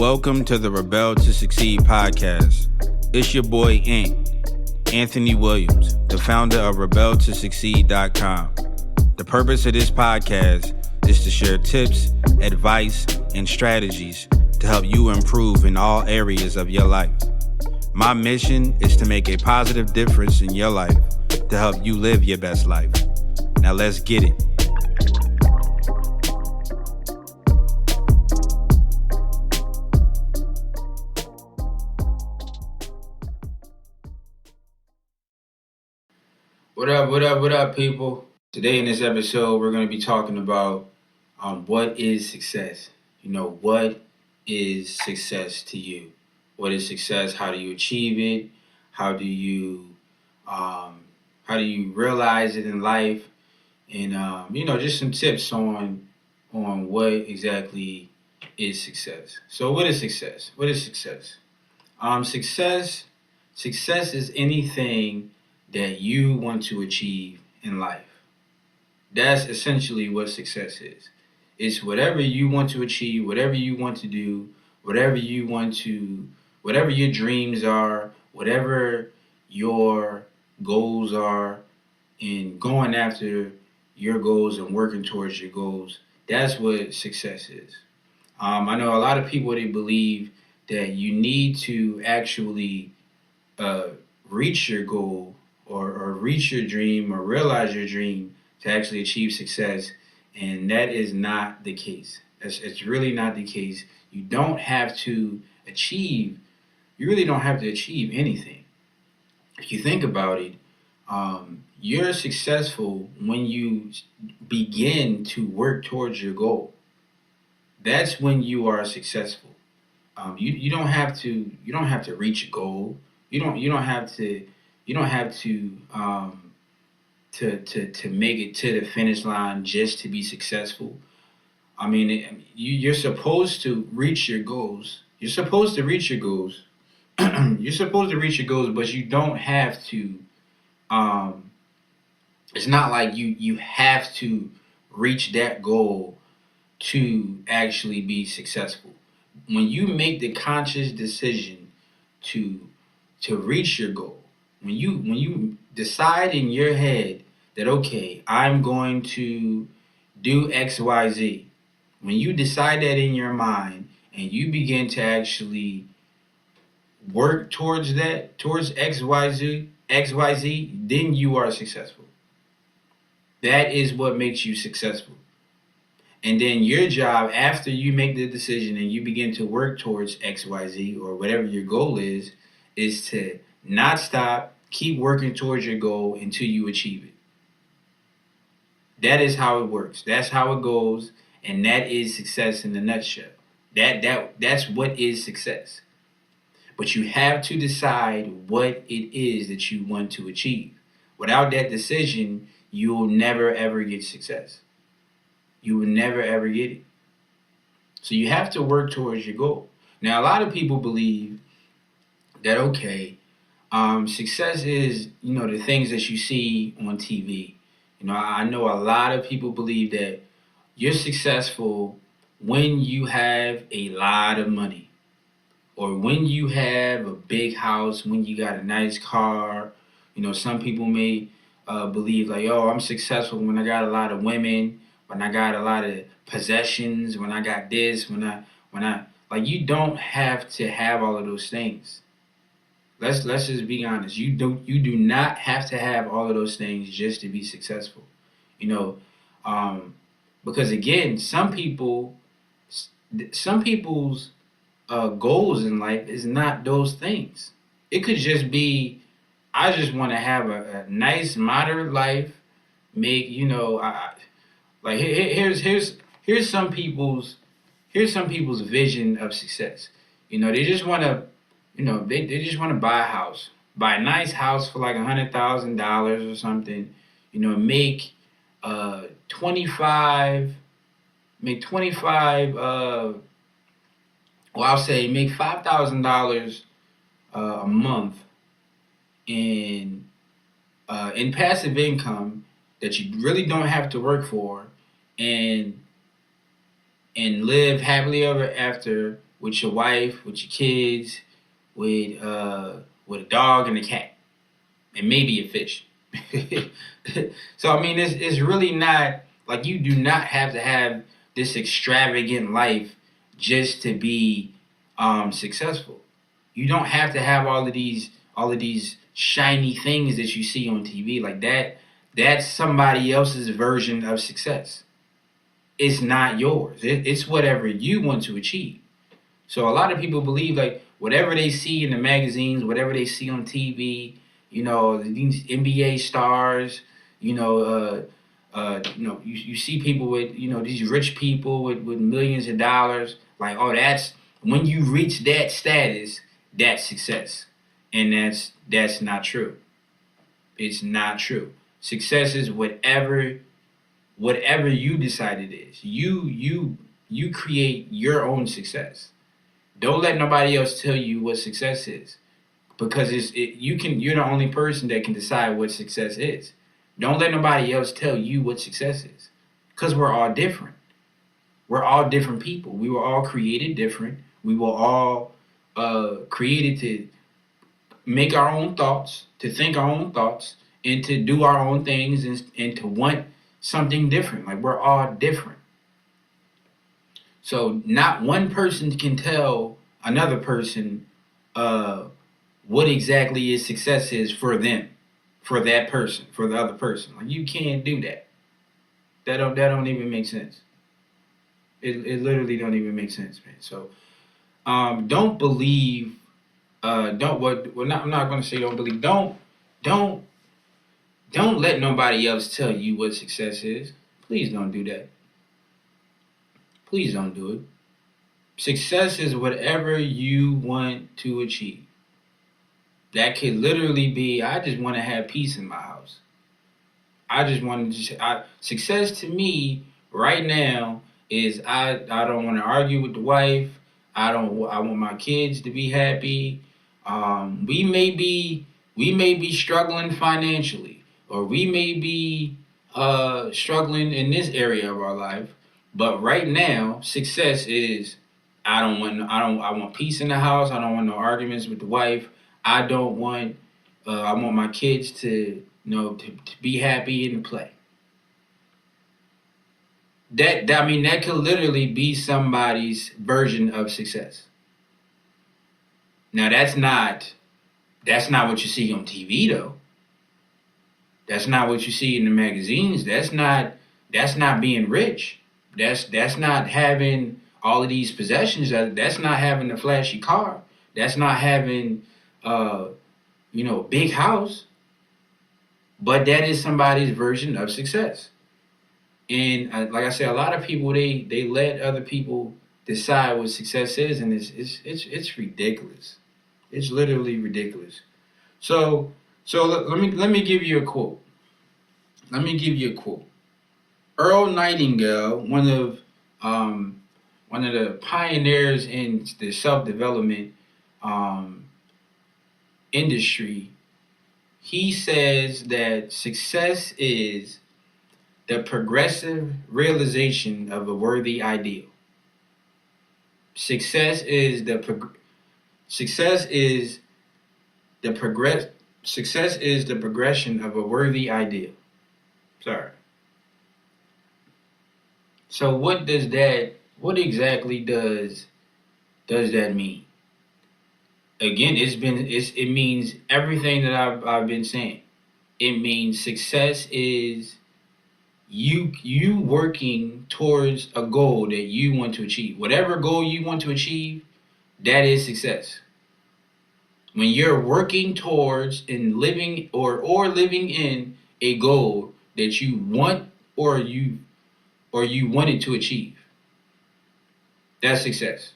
Welcome to the Rebel to Succeed podcast. It's your boy, Anthony Williams, the founder of RebelToSucceed.com. The purpose of this podcast is to share tips, advice, and strategies to help you improve in all areas of your life. My mission is to make a positive difference in your life to help you live your best life. Now let's get it. What up, people? Today in this episode, we're going to be talking about what is success. What is success to you? What is success? How do you achieve it? How do you realize it in life? And just some tips on what exactly is success. So, what is success? What is success? Success is anything that you want to achieve in life. That's essentially what success is. It's whatever you want to achieve, whatever you want to do, whatever your dreams are, whatever your goals are, and going after your goals and working towards your goals. That's what success is. I know a lot of people, they believe that you need to actually reach your goal or reach your dream or realize your dream to actually achieve success. And that is not the case. It's really not the case. You really don't have to achieve anything. If you think about it, you're successful when you begin to work towards your goal. That's when you are successful. You don't have to reach a goal. You don't have to make it to the finish line just to be successful. I mean, you're supposed to reach your goals. You're supposed to reach your goals. You're supposed to reach your goals, but you don't have to. It's not like you have to reach that goal to actually be successful. When you make the conscious decision to reach your goal, when you decide in your head that, okay, I'm going to do X, Y, Z, when you decide that in your mind and you begin to actually work towards X, Y, Z, then you are successful. That is what makes you successful. And then your job, after you make the decision and you begin to work towards X, Y, Z, or whatever your goal is to not stop, keep working towards your goal until you achieve it. That is how it works. That's how it goes, and that is success in a nutshell. That's what is success. But you have to decide what it is that you want to achieve. Without that decision, you will never ever get success. You will never ever get it. So you have to work towards your goal. Now, a lot of people believe that, okay, success is, the things that you see on TV. I know a lot of people believe that you're successful when you have a lot of money, or when you have a big house, when you got a nice car. Some people may believe like, oh, I'm successful when I got a lot of women, when I got a lot of possessions, when I got this, when I like, you don't have to have all of those things. Let's just be honest. You do not have to have all of those things just to be successful. Because again, some people's goals in life is not those things. It could just be, I just want to have a nice, moderate life. Here's some people's vision of success. They just want to. They just want to buy a house, buy a nice house for like $100,000 or something. Make $5,000 a month in passive income that you really don't have to work for, and live happily ever after with your wife, with your kids, with a dog and a cat, and maybe a fish. So I mean, it's really not like you do not have to have this extravagant life just to be successful. You don't have to have all of these shiny things that you see on TV like that. That's somebody else's version of success. It's not yours. It's whatever you want to achieve. So a lot of people believe like whatever they see in the magazines, whatever they see on TV, these NBA stars, you see people with, these rich people with millions of dollars. Like, oh, that's when you reach that status, that's success, and that's not true. It's not true. Success is whatever you decide it is. You create your own success. Don't let nobody else tell you what success is, because you're the only person that can decide what success is. Don't let nobody else tell you what success is, because we're all different. We're all different people. We were all created different. We were all created to make our own thoughts, to think our own thoughts, and to do our own things, and to want something different. Like, we're all different. So not one person can tell another person what exactly is success is for them, for that person, for the other person. Like, you can't do that. That don't even make sense. It literally don't even make sense, man. So don't believe. Don't what? Well, not, I'm not going to say don't believe. Don't don't let nobody else tell you what success is. Please don't do that. Please don't do it. Success is whatever you want to achieve. That could literally be, I just want to have peace in my house. I just want to success to me right now is I don't want to argue with the wife. I want my kids to be happy. We may be struggling financially, or we may be struggling in this area of our life. But right now, success is I want peace in the house. I don't want no arguments with the wife. I don't want I want my kids to be happy and to play. I mean, that could literally be somebody's version of success. Now that's not what you see on TV though. That's not what you see in the magazines. That's not being rich. That's not having all of these possessions. That's not having a flashy car. That's not having a big house. But that is somebody's version of success. And like I said, a lot of people they let other people decide what success is, and it's ridiculous. It's literally ridiculous. So let me give you a quote. Let me give you a quote. Earl Nightingale, one of the pioneers in the self development um, industry, he says that success is the progressive realization of a worthy ideal. Success is success is the progress success is the progression of a worthy ideal. Sorry. So what exactly does that mean? Again, it means everything that I've been saying. It means success is you working towards a goal that you want to achieve. Whatever goal you want to achieve, that is success. When you're working towards and living or living in a goal that you want or you wanted to achieve, that's success.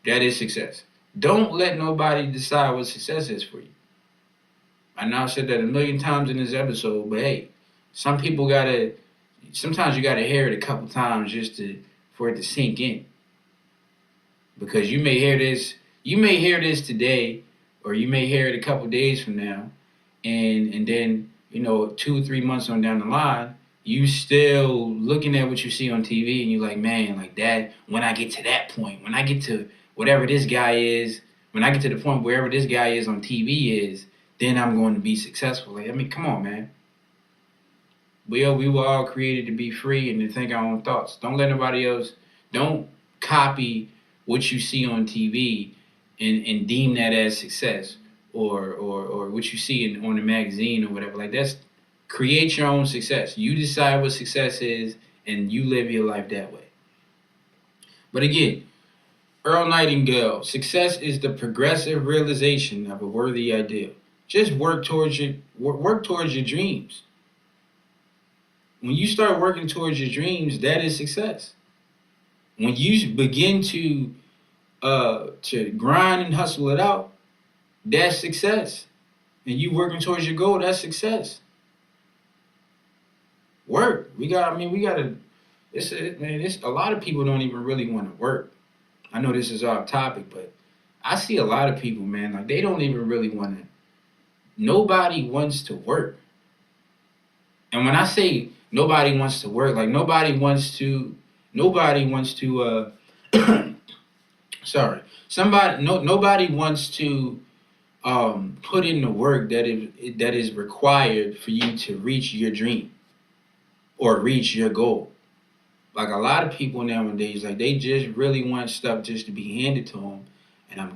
That is success. Don't let nobody decide what success is for you. I know I said that a million times in this episode, but hey, some people gotta. Sometimes you gotta hear it a couple times just for it to sink in. Because you may hear this today, or you may hear it a couple days from now, and then 2 or 3 months on down the line, you still looking at what you see on TV and you're like, man, like that, when I get to that point, when I get to whatever this guy is, when I get to the point wherever this guy is on TV is, then I'm going to be successful. Like, I mean, come on, man. We were all created to be free and to think our own thoughts. Don't let nobody else, don't copy what you see on TV and deem that as success or what you see on the magazine or whatever. Like that's create your own success. You decide what success is and you live your life that way. But again, Earl Nightingale, success is the progressive realization of a worthy ideal. Just work towards your dreams. When you start working towards your dreams, that is success. When you begin to grind and hustle it out, that's success. And you working towards your goal, that's success. Work. We gotta. It's a lot of people don't even really want to work. I know this is off topic, but I see a lot of people, man, like they don't even really want to. Nobody wants to work. And when I say nobody wants to work, like nobody wants to sorry. Nobody wants to put in the work that is required for you to reach your dream or reach your goal. Like a lot of people nowadays, like they just really want stuff just to be handed to them. And I'm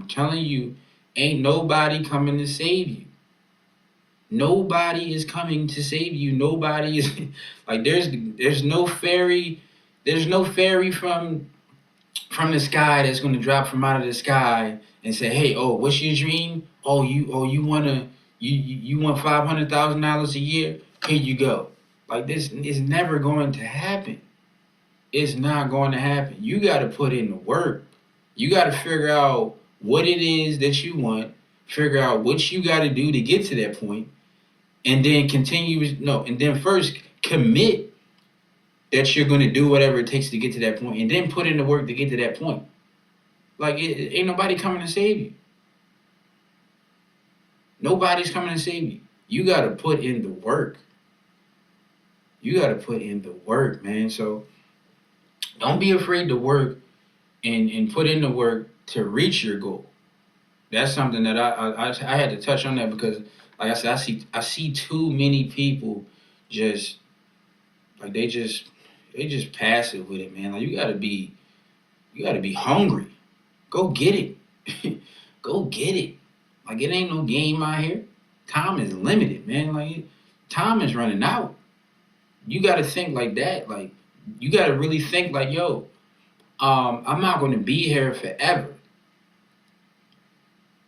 telling you, ain't nobody coming to save you. Nobody is coming to save you. Nobody is like there's no fairy, from the sky that's going to drop from out of the sky and say, "Hey, oh, what's your dream? Oh, you want $500,000 a year? Here you go." Like this is never going to happen. It's not going to happen. You got to put in the work. You got to figure out what it is that you want. Figure out what you got to do to get to that point, and then continue. No, and then first commit that you're going to do whatever it takes to get to that point, and then put in the work to get to that point. Like, ain't nobody coming to save you. Nobody's coming to save you. You got to put in the work. You got to put in the work, man. So don't be afraid to work and put in the work to reach your goal. That's something that I had to touch on that because, like I said, I see too many people just like they just passive with it, man. Like you gotta be hungry. Go get it. Go get it. Like it ain't no game out here. Time is limited, man. Like time is running out. You gotta think like that. Like you gotta really think like, yo, I'm not gonna be here forever.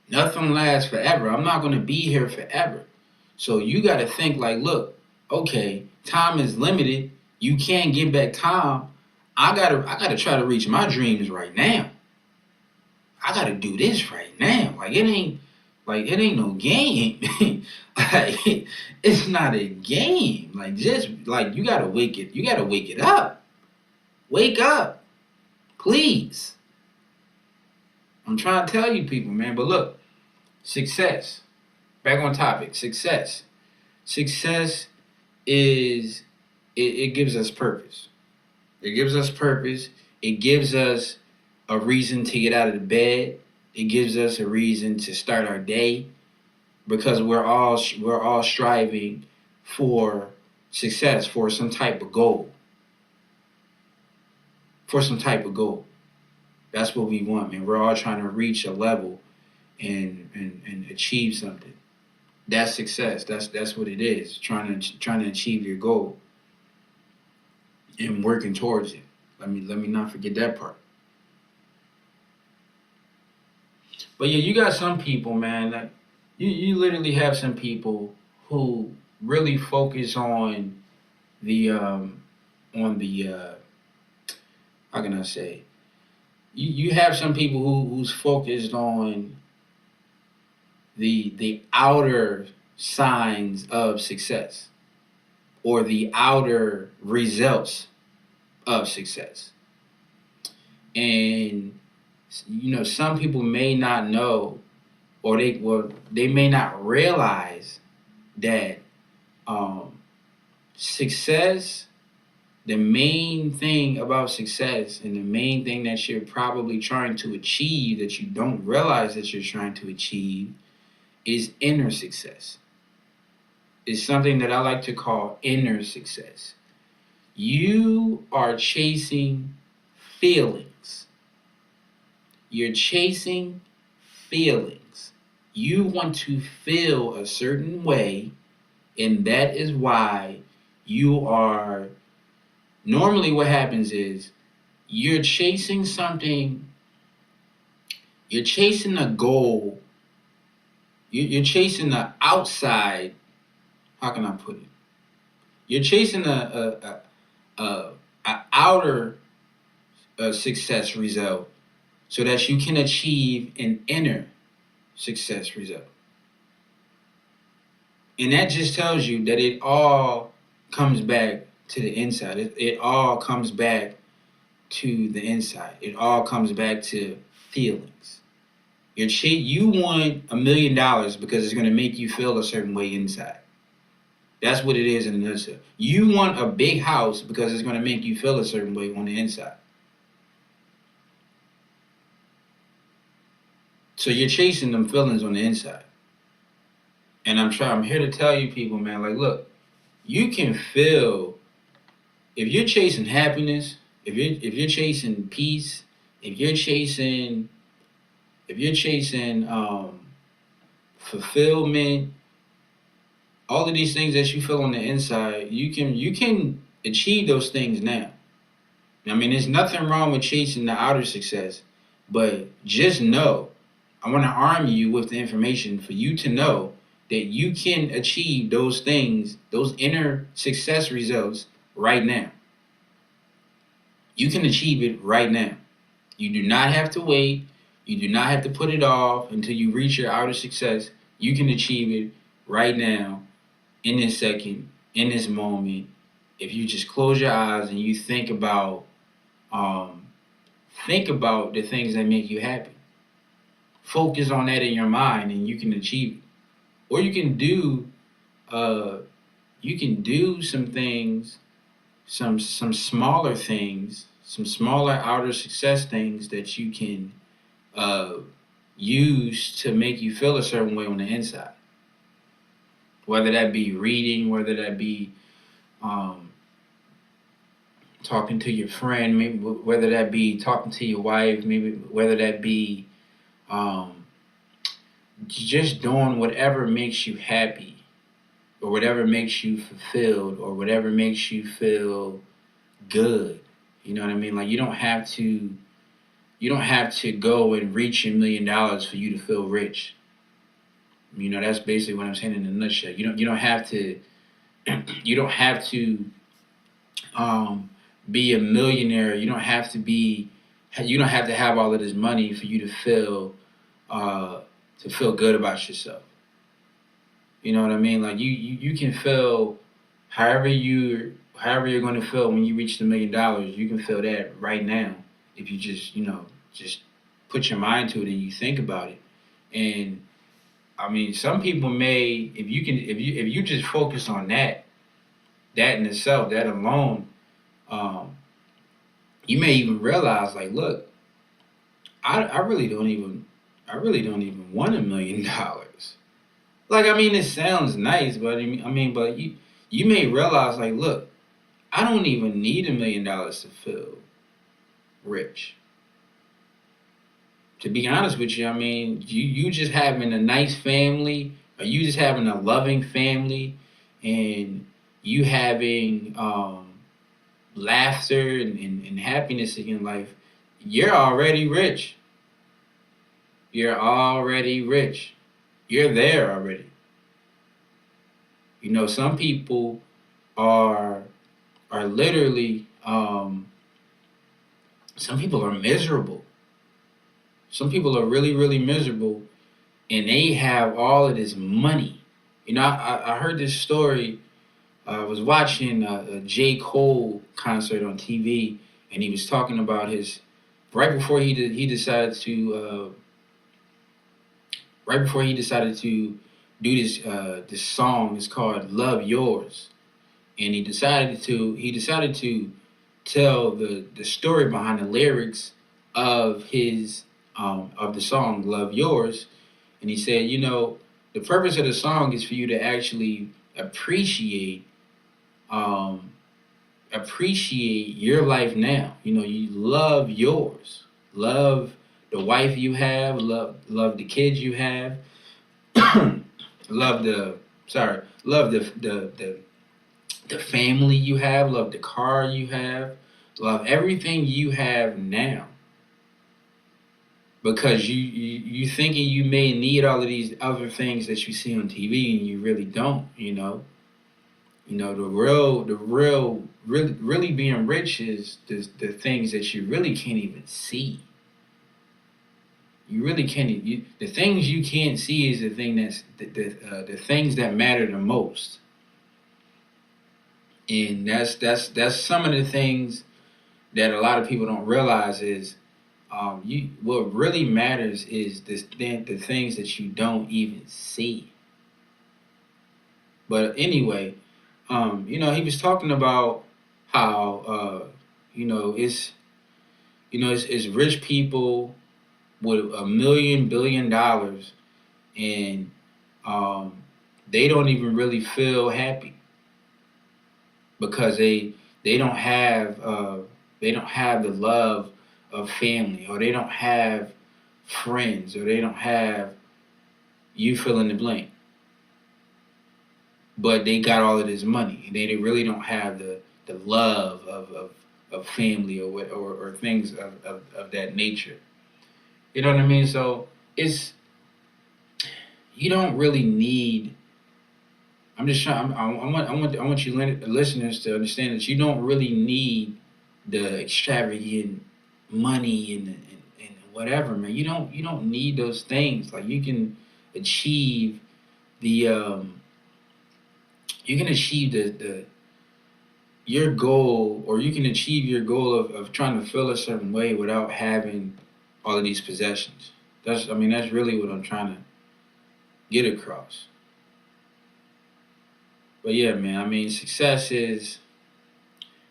Nothing lasts forever. I'm not gonna be here forever. So you gotta think like, look, okay, time is limited. You can't get back time. I gotta try to reach my dreams right now. I gotta do this right now. Like it ain't no game. Like it's not a game. Like just like you gotta wake it up. Wake up. Please. I'm trying to tell you people, man. But look, success. Back on topic. Success. Success is it gives us purpose. It gives us purpose. It gives us a reason to get out of the bed. It gives us a reason to start our day because we're all striving for success, for some type of goal. For some type of goal. That's what we want, man. We're all trying to reach a level and achieve something. That's success. That's what it is. Trying to achieve your goal and working towards it. Let me not forget that part. But yeah, you got some people, man. Like you literally have some people who really focus the on the how can I say? You have some people who's focused on the outer signs of success or the outer results of success. And some people may not know or they may not realize that Success, the main thing about success and the main thing that you're probably trying to achieve that you don't realize that you're trying to achieve is inner success. It's something that I like to call inner success. You are chasing feelings. You're chasing feelings. You want to feel a certain way, and that is why you are. Normally, what happens is you're chasing something, you're chasing a goal, you're chasing the outside. How can I put it? You're chasing a outer success result so that you can achieve an inner success result. And that just tells you that it all comes back to the inside. It all comes back to the inside. It all comes back to feelings. You want $1,000,000 because it's going to make you feel a certain way inside. That's what it is in a nutshell. You want a big house because it's going to make you feel a certain way on the inside. So you're chasing them feelings on the inside. And I'm here to tell you people, man, like, look, you can feel, if you're chasing happiness, if you're chasing peace, if you're chasing fulfillment, all of these things that you feel on the inside, you can achieve those things now. I mean, there's nothing wrong with chasing the outer success, but just know, I want to arm you with the information for you to know that you can achieve those things, those inner success results right now. You can achieve it right now. You do not have to wait. You do not have to put it off until you reach your outer success. You can achieve it right now, in this second, in this moment. If you just close your eyes and you think about the things that make you happy. Focus on that in your mind, and you can achieve it. Or you can do some things, some smaller things, some smaller outer success things that you can use to make you feel a certain way on the inside. Whether that be reading, whether that be talking to your friend, maybe whether that be talking to your wife, maybe whether that be just doing whatever makes you happy, or whatever makes you fulfilled, or whatever makes you feel good. You know what I mean? Like, you don't have to go and reach $1,000,000 for you to feel rich. You know, that's basically what I'm saying in a nutshell. You don't have to you don't have to be a millionaire. You don't have to have all of this money for you to feel good about yourself. You know what I mean? Like, you can feel however you're going to feel when you reach $1,000,000. You can feel that right now if you just put your mind to it and you think about it. And I mean, some people may, if you just focus on that in itself, that alone, you may even realize, like, look, I really don't even want $1,000,000. Like, I mean, it sounds nice, but but you may realize, like, look, I don't even need $1,000,000 to feel rich. To be honest with you, I mean, you just having a nice family, or you just having a loving family, and you having laughter and happiness in your life, you're already rich. You're already rich. You're there already. You know, some people are literally some people are miserable. Some people are really, really miserable, and they have all of this money. You know, I heard this story. I was watching a J. Cole concert on TV, and he was talking about right before he decided to do this song. It's called "Love Yours," and he decided to tell the story behind the lyrics of his of the song "Love Yours," and he said, the purpose of the song is for you to actually um, appreciate your life now. You love yours, love the wife you have, love the kids you have, love the family you have, love the car you have, love everything you have now. Because you thinking you may need all of these other things that you see on TV and you really don't. The real really being rich is the things that you really can't even see. You really can't. The things you can't see is the things that matter the most. And that's some of the things that a lot of people don't realize is what really matters is the things that you don't even see. But anyway, he was talking about how it's rich people with $1 million billion, and they don't even really feel happy because they don't have the love of family, or they don't have friends, or they don't have you fill in the blank. But they got all of this money, and they really don't have the love of family, or things of that nature. You know what I mean? So it's you don't really need. I'm just trying. I want you listeners to understand that you don't really need the extravagant money and whatever, man. You don't need those things. Like achieve the um you can achieve the your goal, or you can achieve your goal of trying to feel a certain way without having all of these possessions. That's really what I'm trying to get across. But yeah, man, success is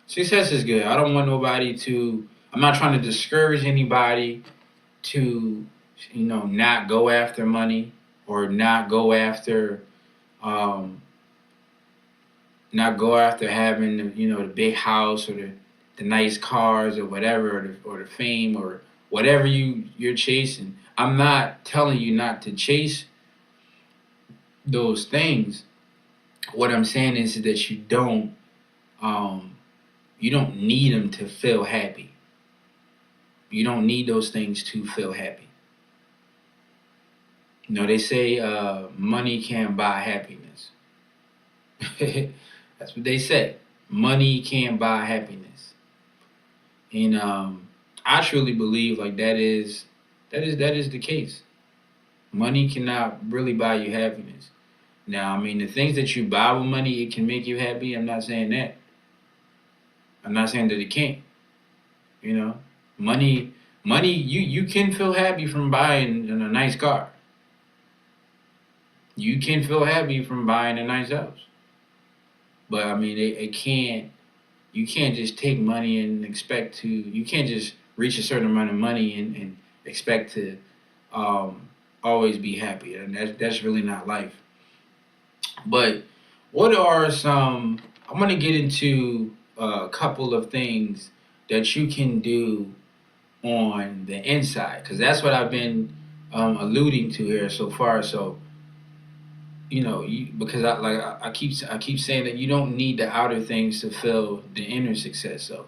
good. I don't want nobody to. I'm not trying to discourage anybody to, not go after money, or um, not go after having the big house, or the nice cars, or whatever, or the fame, or whatever you're chasing. I'm not telling you not to chase those things. What I'm saying is that um, you don't need them to feel happy. You don't need those things to feel happy. They say money can't buy happiness. That's what they say. Money can't buy happiness, and I truly believe like that is the case. Money cannot really buy you happiness. Now, the things that you buy with money, it can make you happy. I'm not saying that. I'm not saying that it can't. You know, money, you can feel happy from buying a nice car. You can feel happy from buying a nice house. But it can't. You can't just take money and expect to. You can't just reach a certain amount of money and expect to um, always be happy, and that's really not life. But what are some? I'm gonna get into a couple of things that you can do on the inside, because that's what I've been alluding to here so far. So because I keep saying that you don't need the outer things to feel the inner success. So,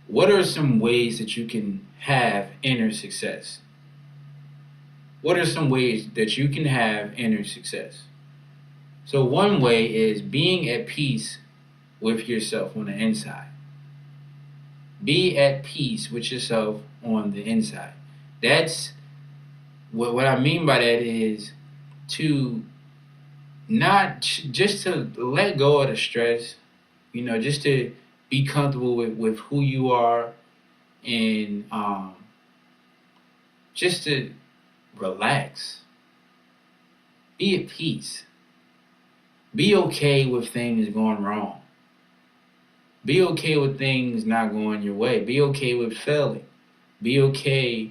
what are some ways that you can have inner success? What are some ways that you can have inner success? So, one way is being at peace with yourself on the inside. Be at peace with yourself on the inside. That's what I mean by that is to not just to let go of the stress, just to be comfortable with who you are, and just to relax, be at peace, be okay with things going wrong. Be okay with things not going your way. Be okay with failing. Be okay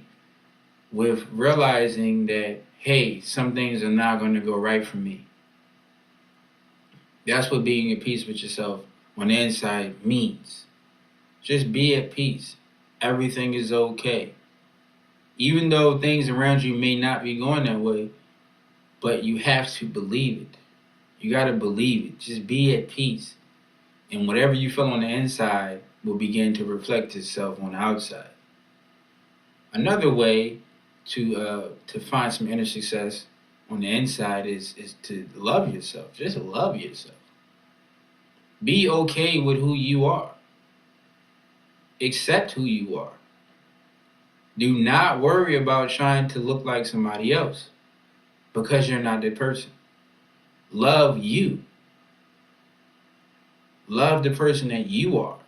with realizing that, hey, some things are not going to go right for me. That's what being at peace with yourself on the inside means. Just be at peace. Everything is okay. Even though things around you may not be going that way, but you have to believe it. You got to believe it. Just be at peace. And whatever you feel on the inside will begin to reflect itself on the outside. Another way to find some inner success on the inside is to love yourself. Just love yourself. Be okay with who you are. Accept who you are. Do not worry about trying to look like somebody else because you're not that person. Love you. Love the person that you are.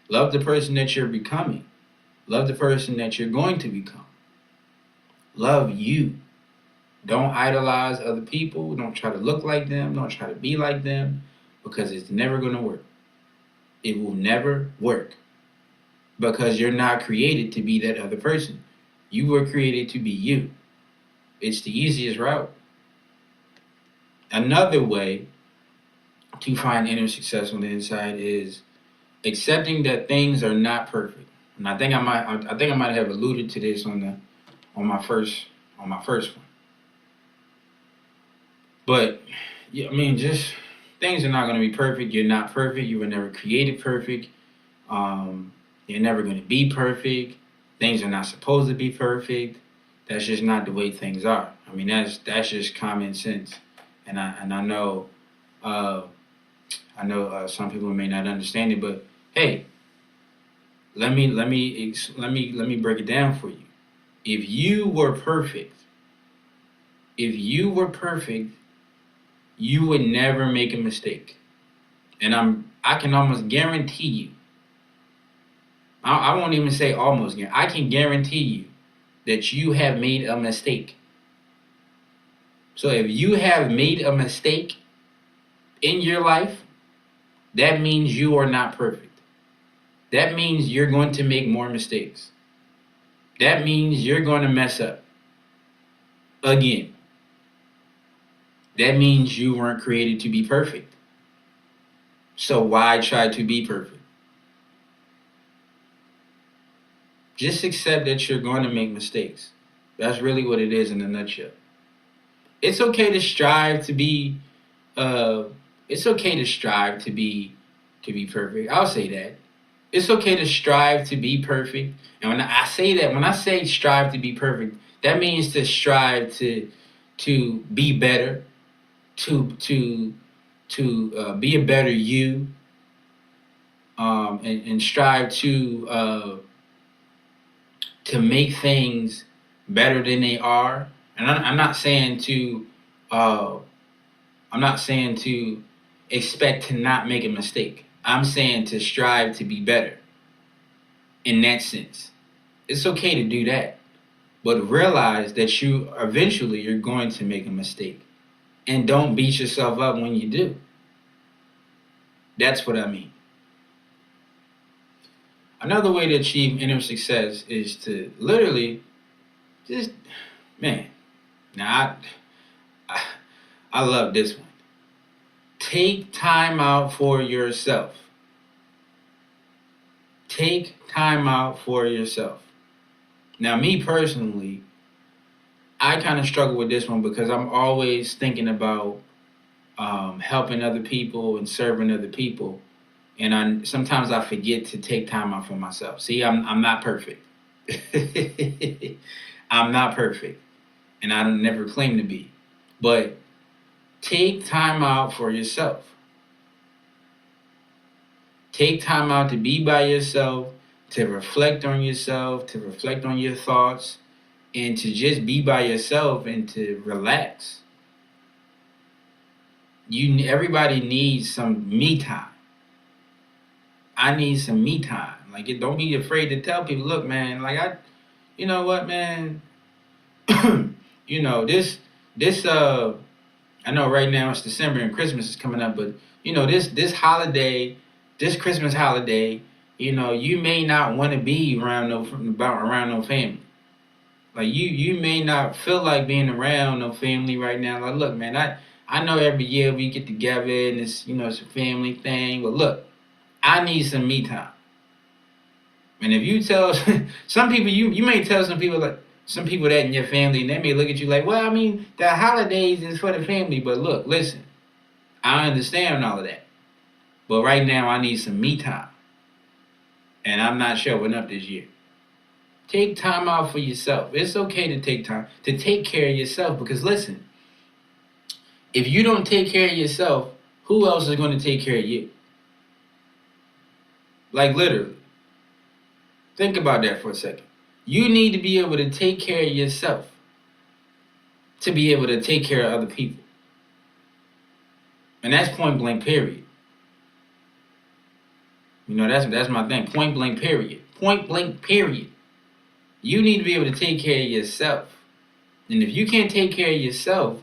Love the person that you're becoming. Love the person that you're going to become. Love you. Don't idolize other people. Don't try to look like them. Don't try to be like them because it's never going to work. It will never work because you're not created to be that other person. You were created to be you. It's the easiest route. Another way to find inner success on the inside is accepting that things are not perfect. And I think I might have alluded to this on my first one. But yeah, I mean, just things are not going to be perfect. You're not perfect. You were never created perfect. You're never going to be perfect. Things are not supposed to be perfect. That's just not the way things are. I mean, that's just common sense. And I know some people may not understand it, but hey, let me break it down for you. If you were perfect, you would never make a mistake. And I can almost guarantee you. I won't even say almost. I can guarantee you that you have made a mistake. So if you have made a mistake in your life, that means you are not perfect. That means you're going to make more mistakes. That means you're going to mess up again. That means you weren't created to be perfect. So why try to be perfect? Just accept that you're going to make mistakes. That's really what it is in a nutshell. It's okay to strive to be perfect. I'll say that. It's okay to strive to be perfect. And when I say strive to be perfect, that means to strive to be better, to be a better you, and strive to make things better than they are. And I'm not saying to expect to not make a mistake. I'm saying to strive to be better. In that sense, it's okay to do that, but realize that you're going to make a mistake, and don't beat yourself up when you do. That's what I mean. Another way to achieve inner success is to literally just, man. Now I love this one. Take time out for yourself. Take time out for yourself. Now, me personally, I kind of struggle with this one because I'm always thinking about helping other people and serving other people, and sometimes I forget to take time out for myself. See, I'm not perfect. I'm not perfect, and I don't never claim to be. But take time out for yourself. Take time out to be by yourself, to reflect on yourself, to reflect on your thoughts, and to just be by yourself and to relax. Everybody needs some me time. I need some me time. Like, don't be afraid to tell people, look, man, you know what, man, I know right now it's December and Christmas is coming up, but this holiday, this Christmas holiday, you may not want to be around no family. Like you may not feel like being around no family right now. Like, look, man, I know every year we get together and it's a family thing, but look, I need some me time. And if you tell some people, you may tell some people that in your family, and they may look at you like, well, I mean, the holidays is for the family, but look, listen, I understand all of that, but right now I need some me time, and I'm not showing up this year. Take time out for yourself. It's okay to take time to take care of yourself because listen, if you don't take care of yourself, who else is going to take care of you? Like literally. Think about that for a second. You need to be able to take care of yourself to be able to take care of other people. And that's point blank period. That's my thing. Point blank period. Point blank period. You need to be able to take care of yourself. And if you can't take care of yourself,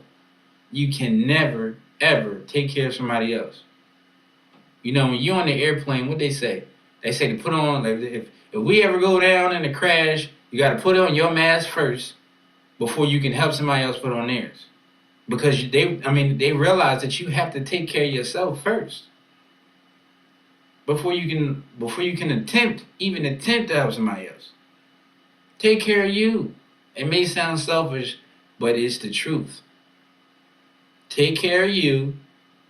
you can never, ever take care of somebody else. When you're on the airplane, what they say? They say to put on, like, if we ever go down in a crash, you got to put on your mask first before you can help somebody else put on theirs. Because they realize that you have to take care of yourself first before you can even attempt to help somebody else. Take care of you. It may sound selfish, but it's the truth. Take care of you,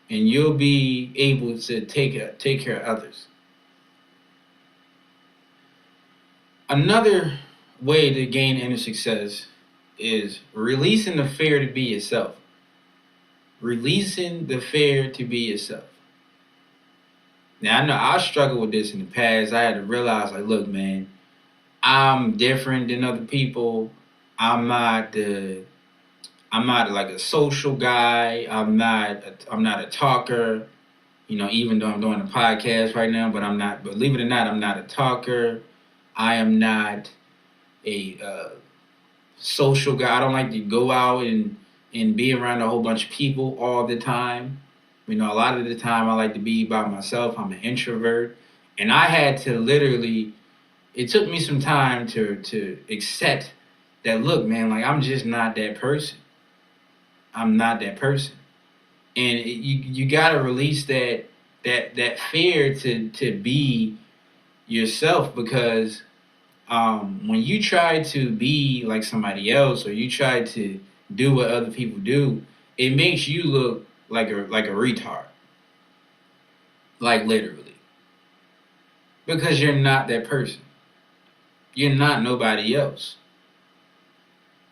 and you'll be able to take care of others. Another way to gain inner success is releasing the fear to be yourself. Releasing the fear to be yourself. Now, I know I struggled with this in the past. I had to realize, like, look, man, I'm different than other people. I'm not like a social guy. I'm not a talker. Even though I'm doing a podcast right now, but I'm not. Believe it or not, I'm not a talker. I am not a social guy. I don't like to go out and be around a whole bunch of people all the time. A lot of the time I like to be by myself. I'm an introvert, and I had to literally. It took me some time to accept that. Look, man, like I'm just not that person. I'm not that person, and you gotta release that fear to be yourself because when you try to be like somebody else or you try to do what other people do, it makes you look like a retard, like literally, because you're not that person. You're not nobody else.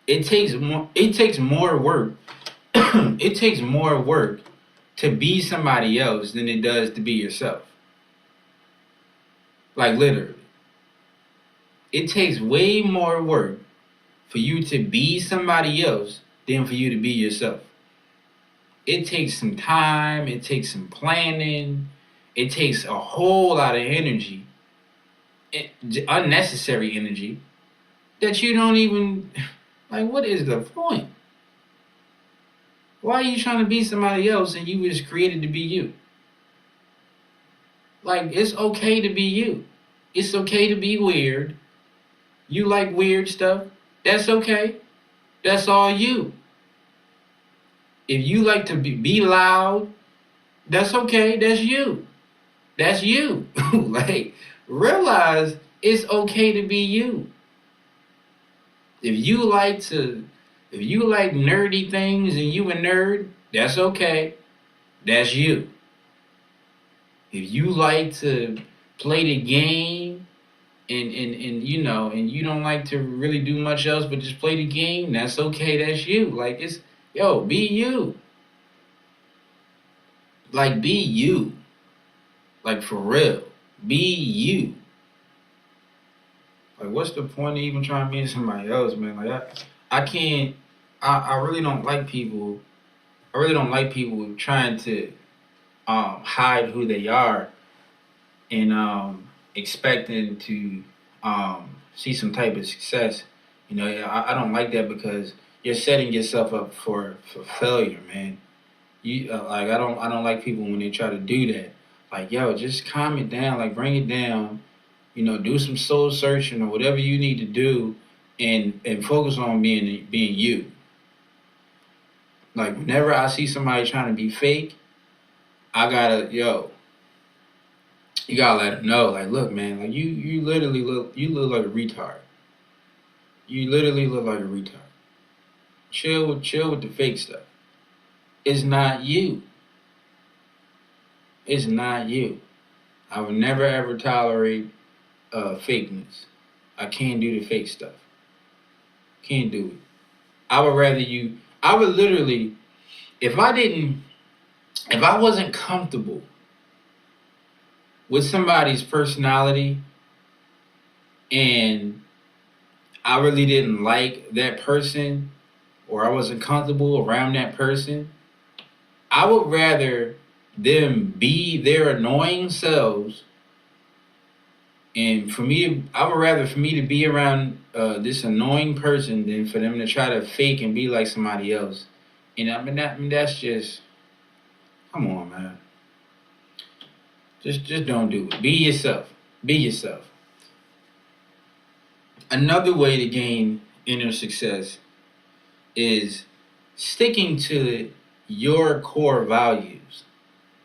It takes more. It takes more work. It takes more work to be somebody else than it does to be yourself. Like literally. It takes way more work for you to be somebody else than for you to be yourself. It takes some time. It takes some planning. It takes a whole lot of energy, unnecessary energy, that you don't even, like, what is the point? Why are you trying to be somebody else and you was created to be you? Like, it's okay to be you. It's okay to be weird. You like weird stuff? That's okay. That's all you. If you like to be loud, that's okay. That's you. That's you. Like, realize it's okay to be you. If you like nerdy things and you a nerd, that's okay. That's you. If you like to play the game and you don't like to really do much else but just play the game, that's okay. That's you. Like, be you. Like, be you. Like, for real. Be you. Like, what's the point of even trying to be somebody else, man? Like, I can't. I really don't like people. I really don't like people trying to hide who they are and expecting to see some type of success. I don't like that because you're setting yourself up for failure, man. I don't like people when they try to do that. Like, yo, just calm it down, like bring it down, do some soul searching or whatever you need to do, and focus on being you. Like whenever I see somebody trying to be fake, I gotta, you gotta let them know, like, look, man, like you literally look like a retard. You literally look like a retard. Chill with the fake stuff. It's not you. It's not you. I would never ever tolerate fakeness. I can't do the fake stuff. Can't do it. I would rather you. I would literally, if I wasn't comfortable with somebody's personality and I really didn't like that person or I wasn't comfortable around that person, I would rather them be their annoying selves. And I would rather for me to be around this annoying person than for them to try to fake and be like somebody else. And that's just, come on, man. Just don't do it. Be yourself. Be yourself. Another way to gain inner success is sticking to your core values.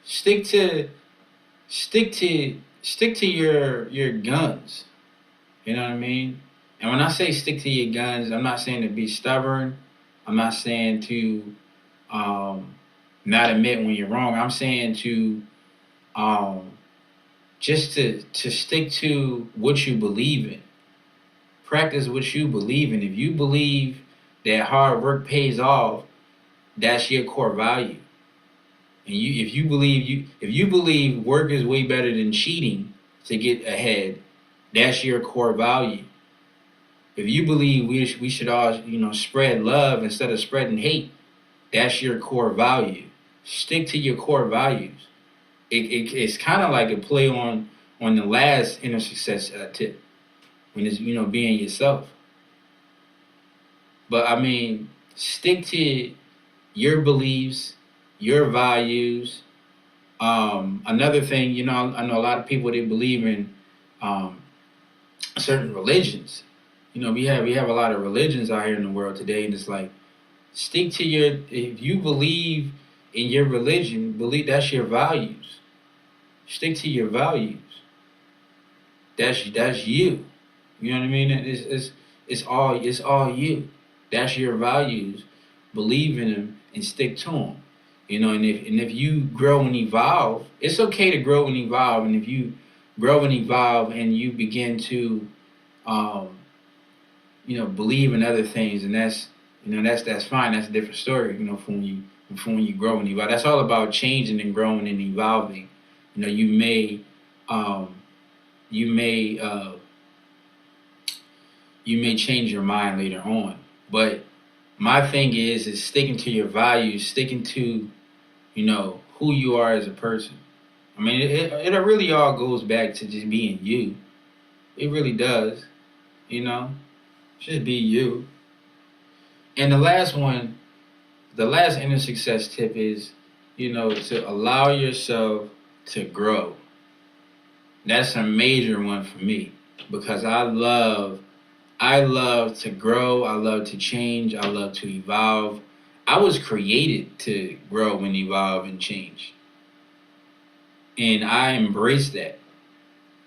Stick to your guns. You know what I mean? And when I say stick to your guns, I'm not saying to be stubborn. I'm not saying to not admit when you're wrong. I'm saying to just to stick to what you believe in. Practice what you believe in. If you believe that hard work pays off, that's your core value. And if you believe work is way better than cheating to get ahead, that's your core value. If you believe we should all spread love instead of spreading hate, that's your core value. Stick to your core values. It's kind of like a play on the last inner success tip, when it's being yourself. But I mean, stick to your beliefs, your values. Another thing, I know a lot of people, they believe in certain religions. We have a lot of religions out here in the world today, and it's like, stick to if you believe in your religion, believe that's your values. Stick to your values. That's you. You know what I mean? It's all you. That's your values. Believe in them and stick to them. And if you grow and evolve, it's okay to grow and evolve. And if you grow and evolve and you begin to, believe in other things, and that's fine. That's a different story. From when you grow and evolve, that's all about changing and growing and evolving. You may change your mind later on, but my thing is sticking to your values, sticking to who you are as a person. I mean, it really all goes back to just being you. It really does. Just be you. And the last inner success tip is, to allow yourself to grow. That's a major one for me, because I love to grow. I love to change. I love to evolve. I was created to grow and evolve and change. And I embrace that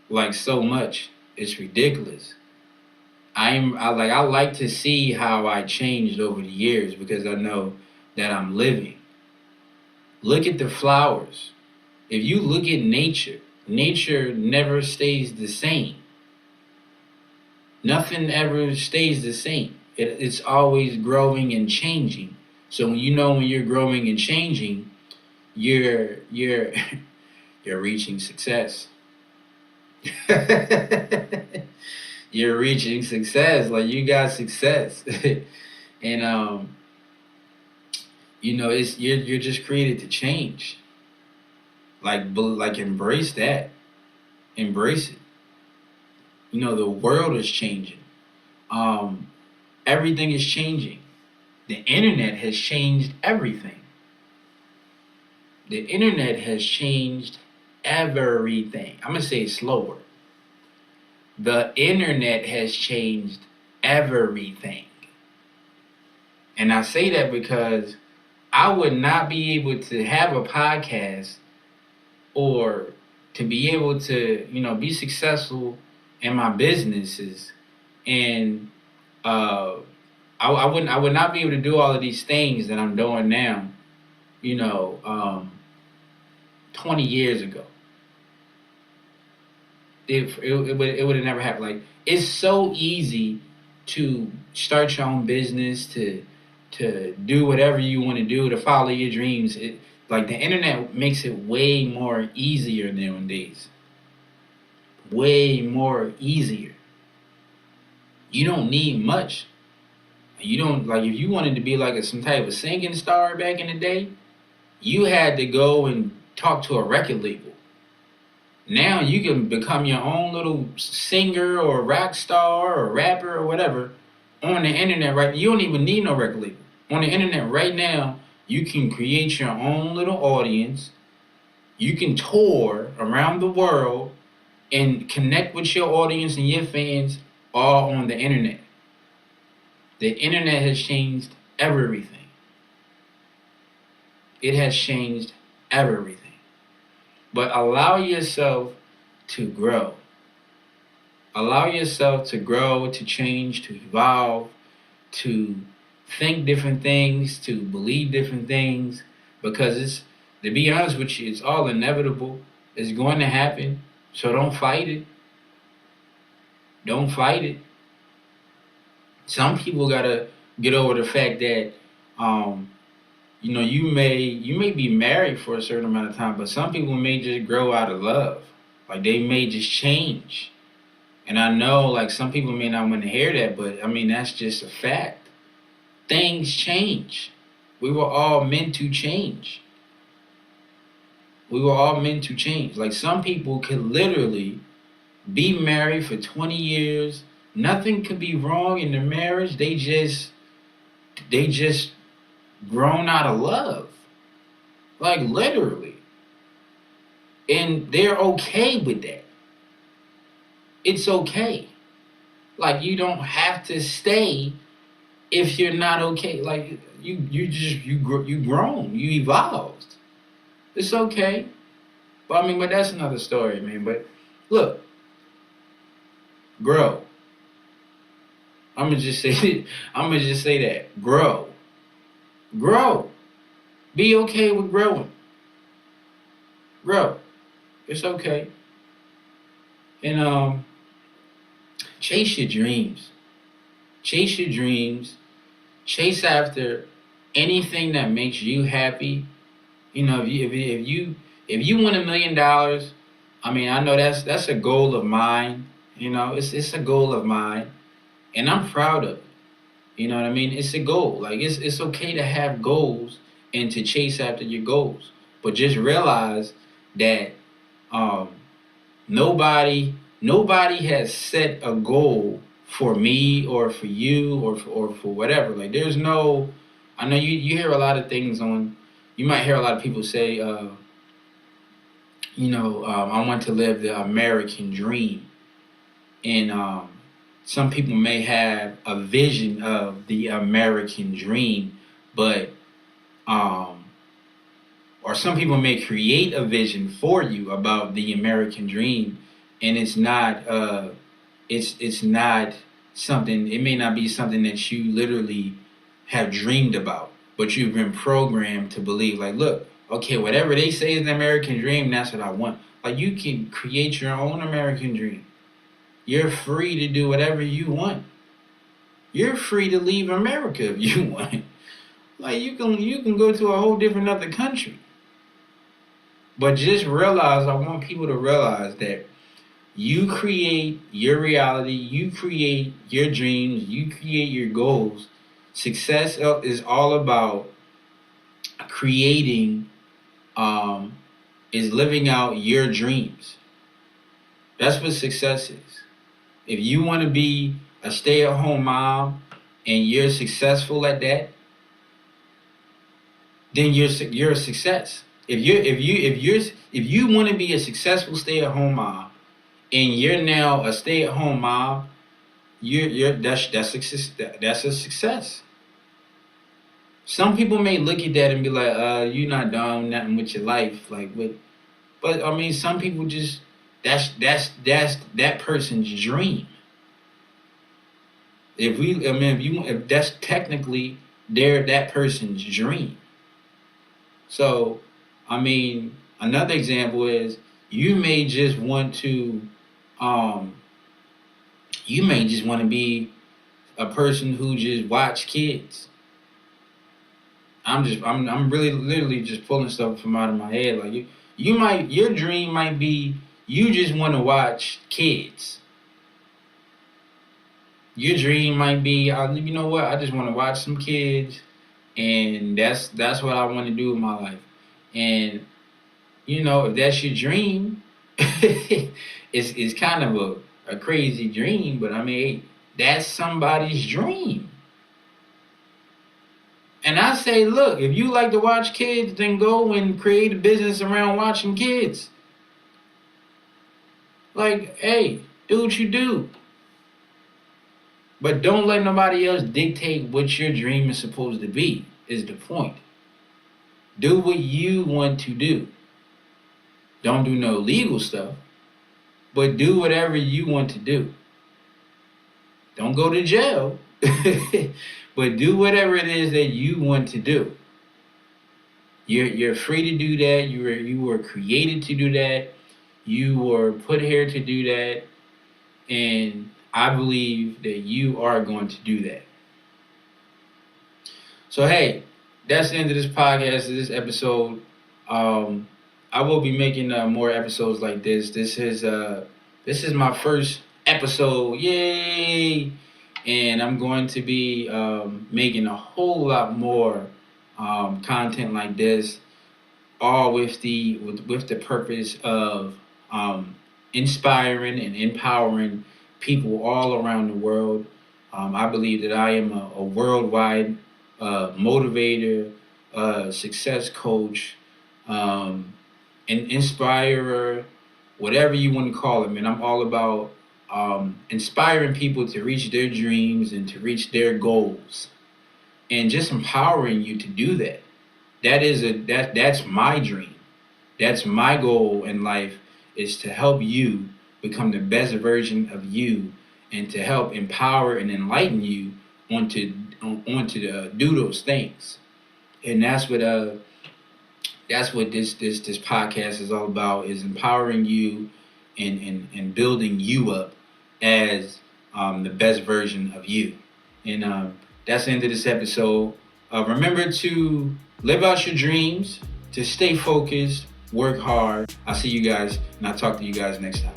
like so much. It's ridiculous. I like to see how I changed over the years, because I know that I'm living. Look at the flowers. If you look at nature never stays the same. Nothing ever stays the same. It's always growing and changing. So when you're growing and changing, you're you're reaching success. You're reaching success. Like, you got success. And it's you're just created to change. Like embrace that. Embrace it. The world is changing. Everything is changing. The internet has changed everything. The internet has changed everything. I'm going to say it slower. The internet has changed everything. And I say that because I would not be able to have a podcast or to be able to, be successful in my businesses. And I would not be able to do all of these things that I'm doing now, 20 years ago. It would have never happened. Like, it's so easy to start your own business, to do whatever you want to do, to follow your dreams. Like, the internet makes it way more easier nowadays. Way more easier. You don't need much. You don't, like, if you wanted to be like some type of singing star back in the day, you had to go and talk to a record label. Now you can become your own little singer or rock star or rapper or whatever on the internet, right? You don't even need no record label. On the internet right now, you can create your own little audience. You can tour around the world and connect with your audience and your fans all on the internet. The internet has changed everything. It has changed everything. But allow yourself to grow. Allow yourself to grow, to change, to evolve, to think different things, to believe different things. Because to be honest with you, it's all inevitable. It's going to happen. So don't fight it. Don't fight it. Some people gotta get over the fact that you may be married for a certain amount of time, but some people may just grow out of love. Like, they may just change. And I know, like, some people may not want to hear that, but I mean, that's just a fact. Things change. We were all meant to change. We were all meant to change. Like, some people could literally be married for 20 years. Nothing could be wrong in their marriage. They just grown out of love. Like, literally. And they're okay with that. It's okay. Like, you don't have to stay if you're not okay. Like, you grown. You evolved. It's okay. But that's another story, man. But look, grow. I'm gonna just say that. Grow. Grow. Be okay with growing. Grow. It's okay. And chase your dreams. Chase your dreams. Chase after anything that makes you happy. If you win $1 million, I mean, I know that's a goal of mine. It's a goal of mine, and I'm proud of it. You know what I mean? It's a goal. Like, it's okay to have goals and to chase after your goals, but just realize that nobody has set a goal for me or for you or for whatever. Like, there's no. I know you hear a lot of things on. You might hear a lot of people say, I want to live the American dream, and some people may have a vision of the American dream, but or some people may create a vision for you about the American dream, and it's not it's not something. It may not be something that you literally have dreamed about, but you've been programmed to believe. Like, look, okay, whatever they say is the American dream, that's what I want. Like, you can create your own American dream. You're free to do whatever you want. You're free to leave America if you want. Like, you can go to a whole different other country. But just realize, I want people to realize that you create your reality, you create your dreams, you create your goals. Success is all about creating, is living out your dreams. That's what success is. If you want to be a stay-at-home mom and you're successful at that, then you're a success. If you want to be a successful stay-at-home mom, and you're now a stay-at-home mom, that's a success. Some people may look at that and be like, you're not doing nothing with your life, like, but I mean, some people just that's that person's dream. If that's technically that person's dream. So, I mean, another example is you may just want to, be a person who just watch kids. I'm really literally just pulling stuff from out of my head. Like your dream might be you just want to watch kids. Your dream might be, you know what? I just want to watch some kids, and that's what I want to do with my life. And if that's your dream, it's kind of a crazy dream, but I mean, that's somebody's dream. And I say, look, if you like to watch kids, then go and create a business around watching kids. Like, hey, do what you do. But don't let nobody else dictate what your dream is supposed to be, is the point. Do what you want to do. Don't do no legal stuff, but do whatever you want to do. Don't go to jail, but do whatever it is that you want to do. You're free to do that. You were created to do that. You were put here to do that. And I believe that you are going to do that. So, hey, that's the end of this podcast, this episode. I will be making more episodes like this. This is my first episode. Yay! And I'm going to be making a whole lot more content like this, all with the purpose of inspiring and empowering people all around the world. I believe that I am a worldwide motivator, success coach, an inspirer, whatever you want to call it, man. I'm all about inspiring people to reach their dreams and to reach their goals, and just empowering you to do that. That's my dream. That's my goal in life, is to help you become the best version of you, and to help empower and enlighten you on to do those things. And that's what this podcast is all about, is empowering you and building you up as the best version of you. And that's the end of this episode. Remember to live out your dreams, to stay focused, work hard. I'll see you guys, and I'll talk to you guys next time.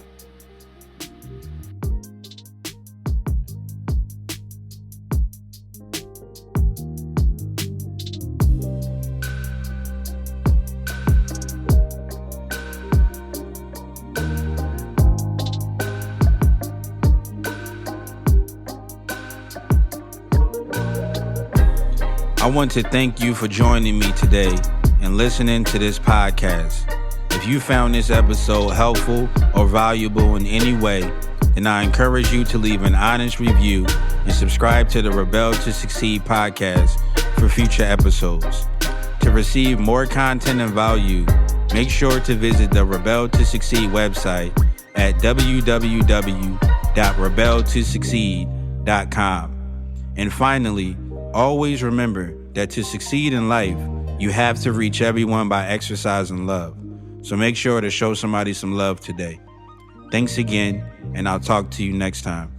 I want to thank you for joining me today and listening to this podcast. If you found this episode helpful or valuable in any way, then I encourage you to leave an honest review and subscribe to the Rebel to Succeed podcast for future episodes. To receive more content and value, make sure to visit the Rebel to Succeed website at www.rebeltosucceed.com. And finally, always remember that to succeed in life, you have to reach everyone by exercising love. So make sure to show somebody some love today. Thanks again, and I'll talk to you next time.